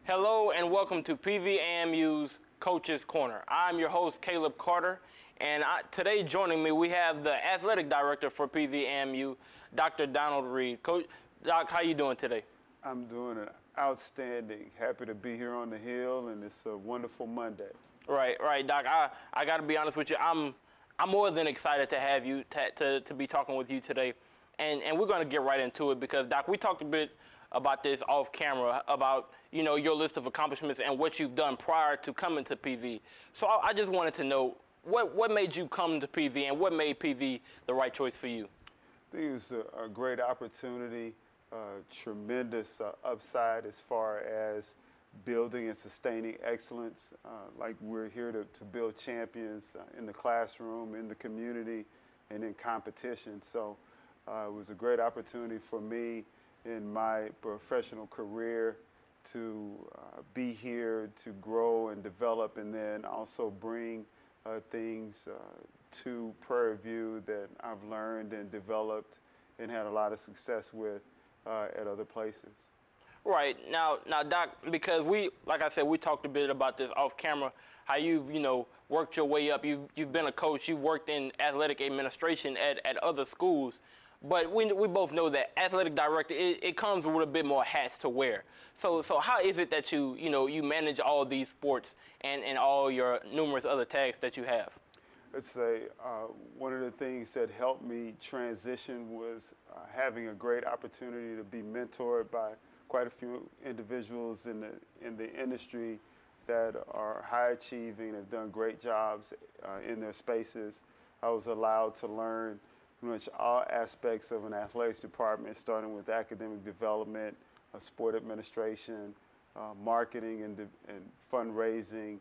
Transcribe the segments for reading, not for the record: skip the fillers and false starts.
Hello and welcome to PVAMU's Coach's Corner. I'm your host, Caleb Carter, and today joining me we have the Athletic Director for PVAMU, Dr. Donald Reed. Coach, Doc, how you doing today? I'm doing outstanding. Happy to be here on the Hill, and it's a wonderful Monday. Right, Doc. I got to be honest with you. I'm more than excited to have you to be talking with you today, and we're going to get right into it because Doc, we talked a bit about this off camera about your list of accomplishments and what you've done prior to coming to PV. So I just wanted to know what made you come to PV and what made PV the right choice for you. I think it was a great opportunity, tremendous upside as far as building and sustaining excellence. Like we're here to build champions in the classroom, in the community, and in competition. So it was a great opportunity for me in my professional career to be here to grow and develop, and then also bring things to Prairie View that I've learned and developed and had a lot of success with at other places. Right. Now, Doc, because like I said, we talked a bit about this off camera, how you've, worked your way up. You've been a coach. You've worked in athletic administration at other schools. But we both know that athletic director, it comes with a bit more hats to wear. So how is it that you manage all of these sports and all your numerous other tags that you have? I'd say one of the things that helped me transition was having a great opportunity to be mentored by quite a few individuals in the industry that are high achieving and have done great jobs in their spaces. I was allowed to learn pretty much all aspects of an athletics department, starting with academic development, sport administration, marketing and fundraising,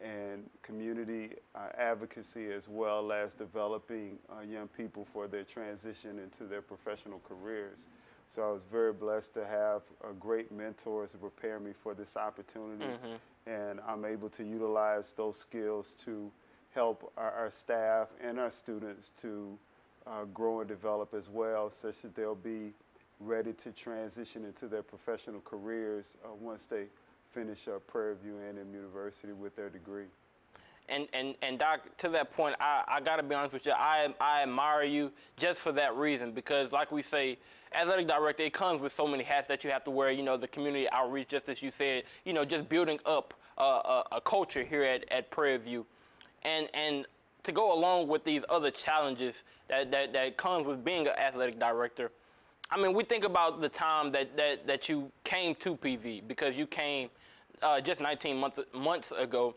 and community advocacy, as well as developing young people for their transition into their professional careers. So I was very blessed to have great mentors to prepare me for this opportunity, and I'm able to utilize those skills to help our staff and our students to grow and develop as well, such that they'll be ready to transition into their professional careers once they finish up Prairie View A&M University with their degree. And Doc, to that point, I got to be honest with you, I admire you just for that reason, because like we say, athletic director, it comes with so many hats that you have to wear, the community outreach, just as you said, just building up a culture here at Prairie View. And to go along with these other challenges that comes with being an athletic director, I mean, we think about the time that you came to PV, because you came just 19 months ago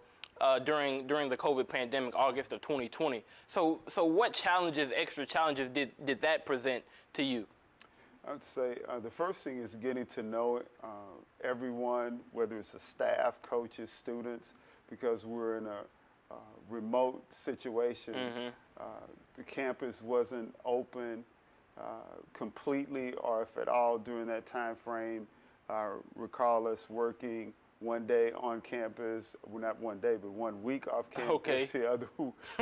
during the COVID pandemic, August of 2020. So what challenges, extra challenges, did that present to you? I'd say the first thing is getting to know everyone, whether it's the staff, coaches, students, because we're in a remote situation. The campus wasn't open completely, or if at all, during that time frame. I recall us working one day on campus, well, not one day, but 1 week off campus, the other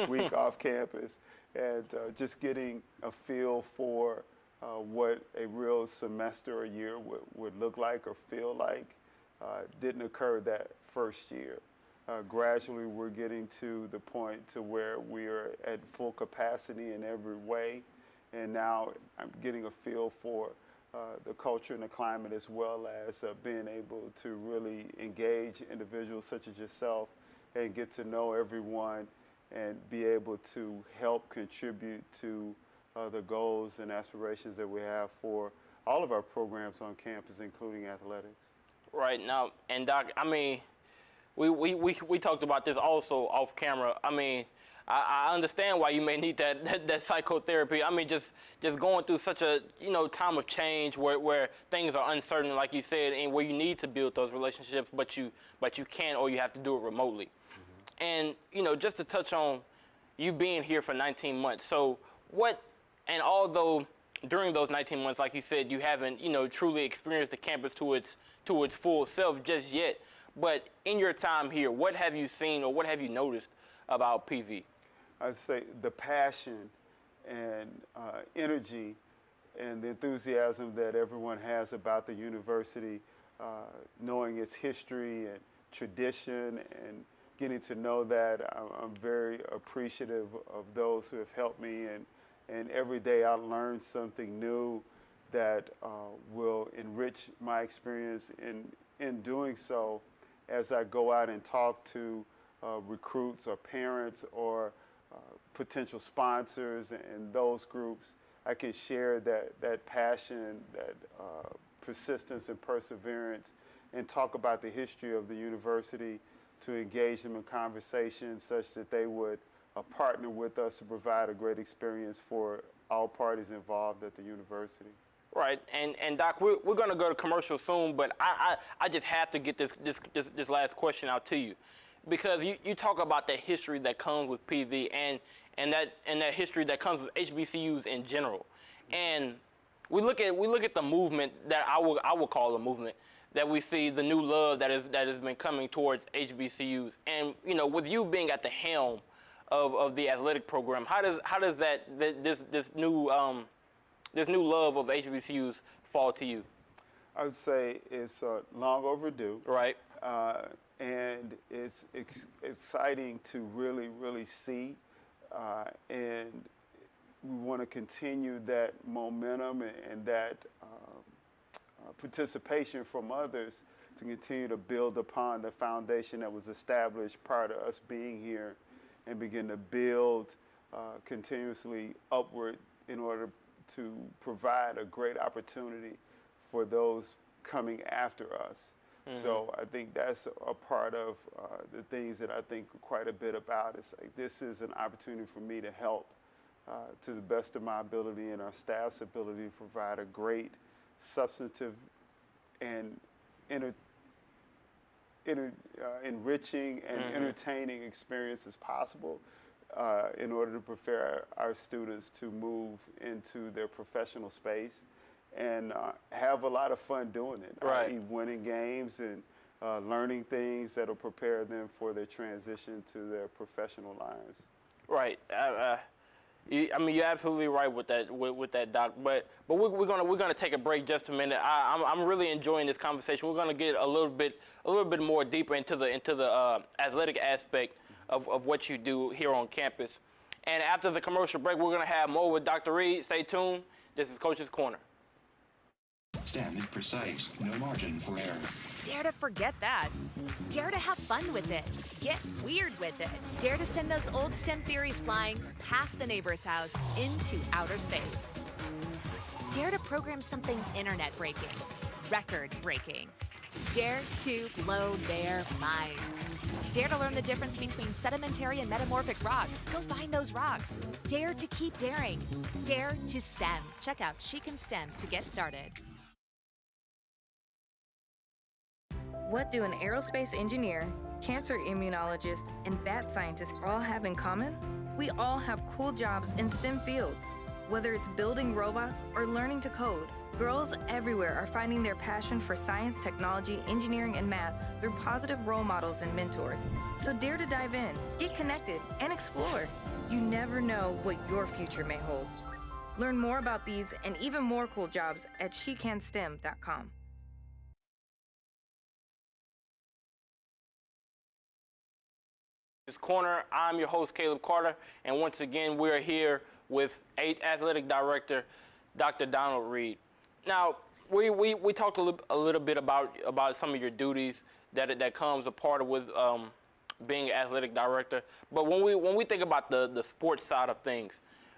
week off campus, and just getting a feel for what a real semester or year would look like or feel like. Didn't occur that first year. Gradually, we're getting to the point to where we are at full capacity in every way, and now I'm getting a feel for the culture and the climate, as well as being able to really engage individuals such as yourself and get to know everyone and be able to help contribute to the goals and aspirations that we have for all of our programs on campus, including athletics. Right. Now, and Doc, I mean, we talked about this also off camera. I mean, I understand why you may need that psychotherapy. I mean, just going through such a time of change where things are uncertain, like you said, and where you need to build those relationships, but you can't, or you have to do it remotely. And just to touch on you being here for 19 months. So and although during those 19 months, like you said, you haven't truly experienced the campus to its full self just yet. But in your time here, what have you seen or what have you noticed about PV? I'd say the passion and energy and the enthusiasm that everyone has about the university knowing its history and tradition and getting to know that. I'm very appreciative of those who have helped me, and every day I learn something new that will enrich my experience. In doing so, as I go out and talk to recruits or parents or potential sponsors and those groups, I can share that passion, that persistence and perseverance, and talk about the history of the university to engage them in conversations such that they would partner with us to provide a great experience for all parties involved at the university. Right, and Doc, we're going to go to commercial soon, but I just have to get this last question out to you, because you talk about that history that comes with PV and that history that comes with HBCUs in general, and we look at the movement that I will call a movement that we see, the new love that has been coming towards HBCUs, and with you being at the helm of the athletic program, how does this new love of HBCUs fall to you? I would say it's long overdue. Right. And it's exciting to really see, and we want to continue that momentum and that participation from others to continue to build upon the foundation that was established prior to us being here, and begin to build continuously upward in order to provide a great opportunity for those coming after us. Mm-hmm. So I think that's a part of the things that I think quite a bit about. It's like, this is an opportunity for me to help to the best of my ability and our staff's ability to provide a great, substantive, and enriching and mm-hmm. entertaining experience as possible in order to prepare our students to move into their professional space and have a lot of fun doing it. Right. i.e. winning games and learning things that will prepare them for their transition to their professional lives. Right. I mean, you're absolutely right with that, Doc. But we're gonna take a break just a minute. I'm really enjoying this conversation. We're gonna get a little bit more deeper into the athletic aspect of what you do here on campus. And after the commercial break, we're gonna have more with Dr. Reed. Stay tuned. This is Coach's Corner. STEM is precise, no margin for error. Dare to forget that. Dare to have fun with it. Get weird with it. Dare to send those old STEM theories flying past the neighbor's house into outer space. Dare to program something internet-breaking, record-breaking. Dare to blow their minds. Dare to learn the difference between sedimentary and metamorphic rock. Go find those rocks. Dare to keep daring. Dare to STEM. Check out She Can STEM to get started. What do an aerospace engineer, cancer immunologist, and bat scientist all have in common? We all have cool jobs in STEM fields. Whether it's building robots or learning to code, girls everywhere are finding their passion for science, technology, engineering, and math through positive role models and mentors. So dare to dive in, get connected, and explore. You never know what your future may hold. Learn more about these and even more cool jobs at SheCanSTEM.com. This corner, I'm your host, Caleb Carter, and once again, we're here with Athletic Director, Dr. Donald Reed. Now, we talked a little bit about some of your duties that comes a part of with being an athletic director. But when we think about the sports side of things,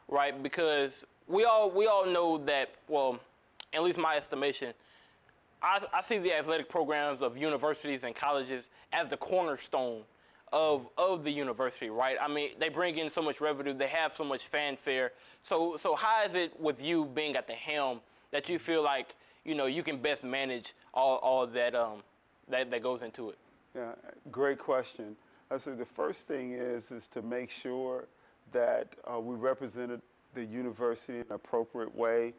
right? Because we all know that, well, at least my estimation, I see the athletic programs of universities and colleges as the cornerstone of the university, right? I mean, they bring in so much revenue, they have so much fanfare. So how is it with you being at the helm that you feel like, you can best manage all that that goes into it? Yeah, great question. I say the first thing is to make sure that we represented the university in an appropriate way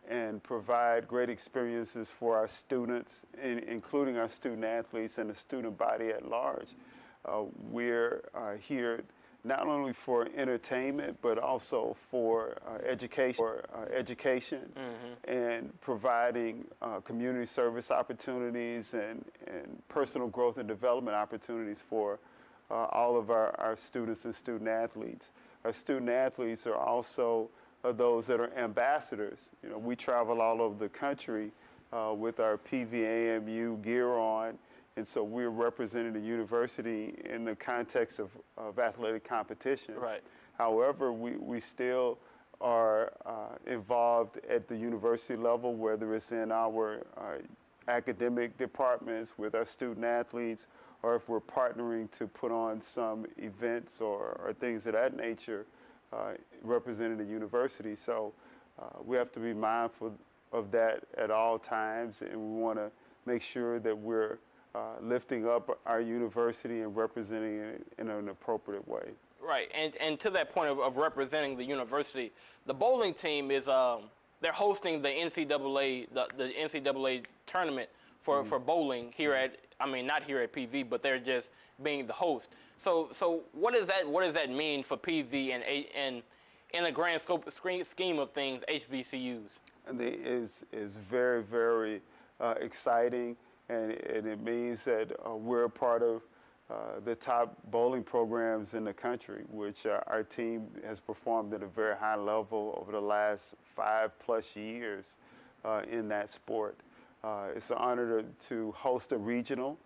and provide great experiences for our students, including our student athletes and the student body at large. We're here not only for entertainment, but also for education and providing community service opportunities and personal growth and development opportunities for all of our students and student athletes. Our student athletes are also those that are ambassadors. You know, we travel all over the country with our PVAMU gear on, and so we're representing the university in the context of athletic competition. Right. However, we still are involved at the university level, whether it's in our academic departments with our student athletes, or if we're partnering to put on some events or things of that nature representing the university. So we have to be mindful of that at all times, and we want to make sure that we're lifting up our university and representing it in an appropriate way. Right, and to that point of representing the university, the bowling team is they're hosting the NCAA the NCAA tournament for bowling here at, I mean, not here at PV, but they're just being the host. So what does that mean for PV and in a grand scheme of things, HBCUs? And it is very, very exciting, and it means that we're a part of the top bowling programs in the country, which our team has performed at a very high level over the last 5+ years in that sport. It's an honor to host a regional.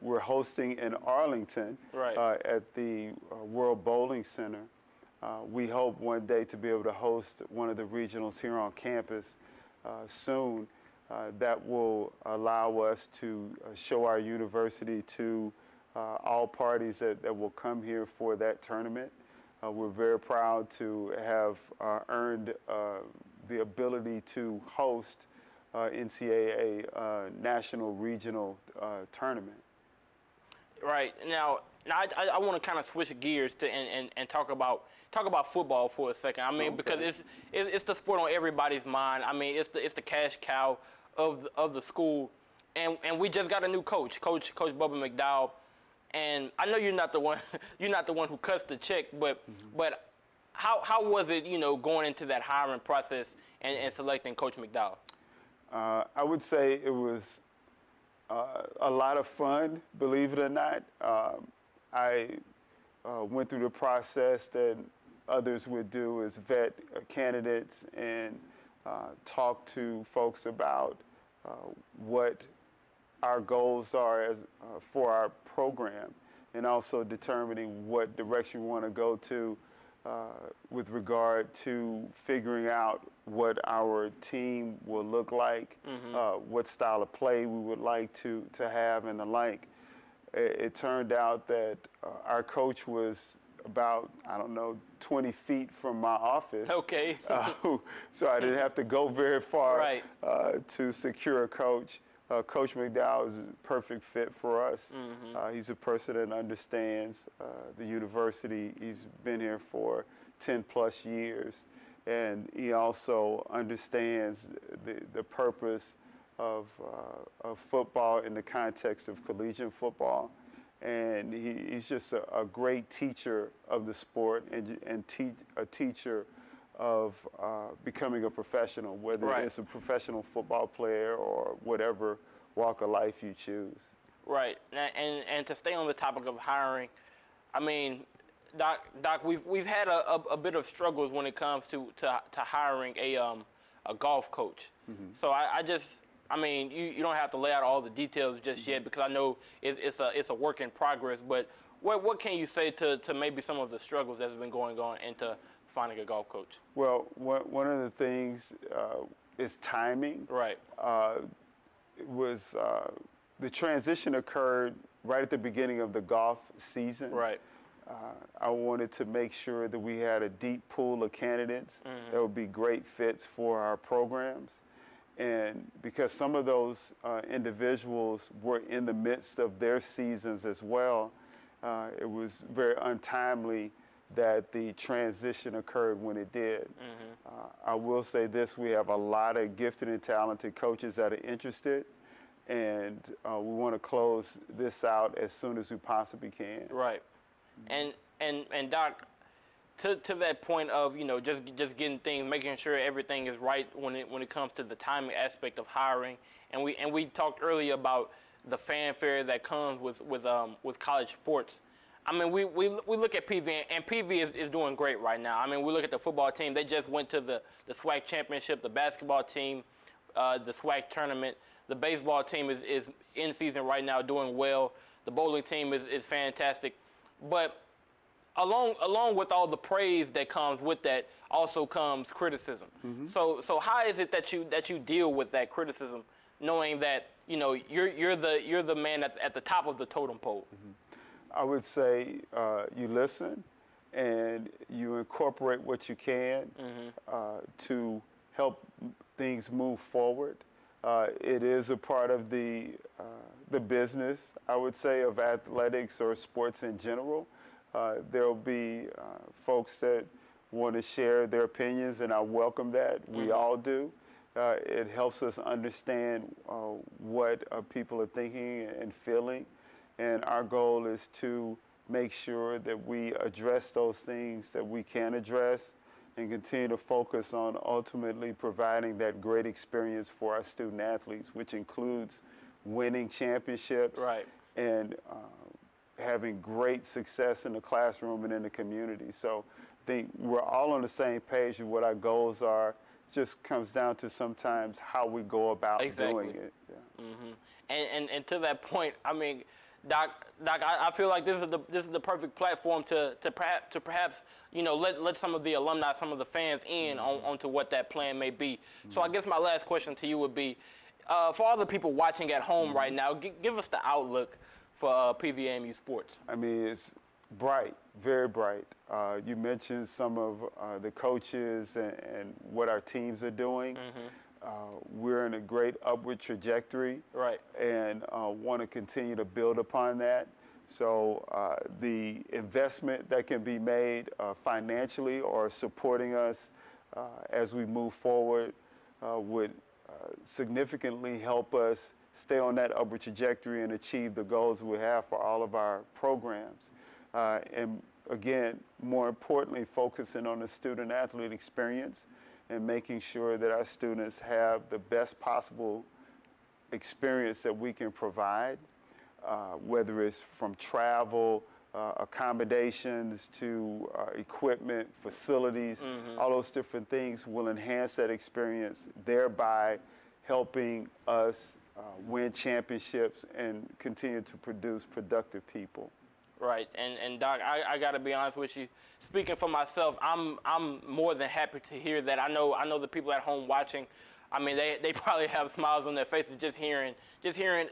We're hosting in Arlington at the World Bowling Center. We hope one day to be able to host one of the regionals here on campus soon. That will allow us to show our university to all parties that will come here for that tournament. We're very proud to have earned the ability to host NCAA national regional tournament. Right. Now I want to kind of switch gears to and talk about football for a second. I mean, because it's the sport on everybody's mind. I mean, it's the cash cow of the school, and we just got a new coach, Coach Bubba McDowell. And I know you're not the one who cuts the check, but how was it, you know, going into that hiring process and selecting Coach McDowell? I would say it was a lot of fun, believe it or not. I went through the process that others would do, is vet candidates and talk to folks about what our goals are for our program, and also determining what direction we want to go to with regard to figuring out what our team will look like, what style of play we would like to have, and the like. It turned out that our coach was about, 20 feet from my office. Okay. So I didn't have to go very far to secure a coach. Coach McDowell is a perfect fit for us. He's a person that understands the university. He's been here for 10+ years, and he also understands the purpose of football in the context of collegiate football. And he's just a great teacher of the sport and a teacher of becoming a professional, whether it's a professional football player or whatever walk of life you choose. Right, and to stay on the topic of hiring, I mean, Doc, we've had a bit of struggles when it comes to hiring a golf coach. So I mean, you don't have to lay out all the details just yet, because I know it's a work in progress. But what can you say to maybe some of the struggles that's been going on into finding a golf coach? Well, one of the things is timing. Right. It was the transition occurred right at the beginning of the golf season. Right. I wanted to make sure that we had a deep pool of candidates that would be great fits for our programs. And because some of those individuals were in the midst of their seasons as well, it was very untimely that the transition occurred when it did. I will say this: we have a lot of gifted and talented coaches that are interested, and we want to close this out as soon as we possibly can. Right. And and Doc, to that point of, you know, just getting things, making sure everything is right when it comes to the timing aspect of hiring, and we talked earlier about the fanfare that comes with college sports. I mean, we look at PV, and PV is doing great right now. I mean, we look at the football team; they just went to the SWAC championship. The basketball team, the SWAC tournament. The baseball team is in season right now, doing well. The bowling team is fantastic, but along with all the praise that comes with that, also comes criticism. Mm-hmm. So how is it that you deal with that criticism, knowing that, you know, you're the man at the top of the totem pole? Mm-hmm. I would say you listen and you incorporate what you can to help things move forward. It is a part of the business, I would say, of athletics or sports in general. There will be folks that want to share their opinions, and I welcome that. We all do. It helps us understand what people are thinking and feeling, and our goal is to make sure that we address those things that we can address and continue to focus on ultimately providing that great experience for our student athletes, which includes winning championships and having great success in the classroom and in the community. So I think we're all on the same page of what our goals are. It just comes down to sometimes how we go about doing it. Yeah. Mm-hmm. And to that point, I mean, Doc, I feel like this is the perfect platform to perhaps, you know, let some of the alumni, some of the fans in onto what that plan may be. So I guess my last question to you would be, for all the people watching at home right now, give us the outlook for PVAMU sports. I mean, it's bright, very bright. You mentioned some of the coaches and what our teams are doing. We're in a great upward trajectory, and want to continue to build upon that. So the investment that can be made financially or supporting us as we move forward would significantly help us stay on that upward trajectory and achieve the goals we have for all of our programs. And again, more importantly, focusing on the student-athlete experience and making sure that our students have the best possible experience that we can provide, whether it's from travel, accommodations to equipment, facilities, all those different things will enhance that experience, thereby helping us win championships and continue to produce productive people. Right, and Doc, I got to be honest with you. Speaking for myself, I'm more than happy to hear that. I know the people at home watching. I mean, they probably have smiles on their faces just hearing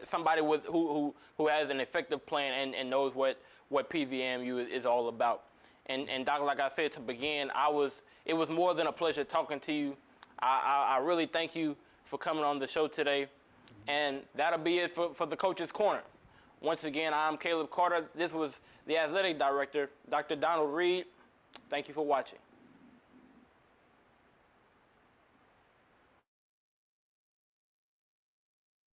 somebody who has an effective plan and knows what PVAMU is all about. And Doc, like I said to begin, it was more than a pleasure talking to you. I really thank you for coming on the show today. And that'll be it for the Coach's Corner. Once again, I'm Caleb Carter. This was the Athletic Director, Dr. Donald Reed. Thank you for watching.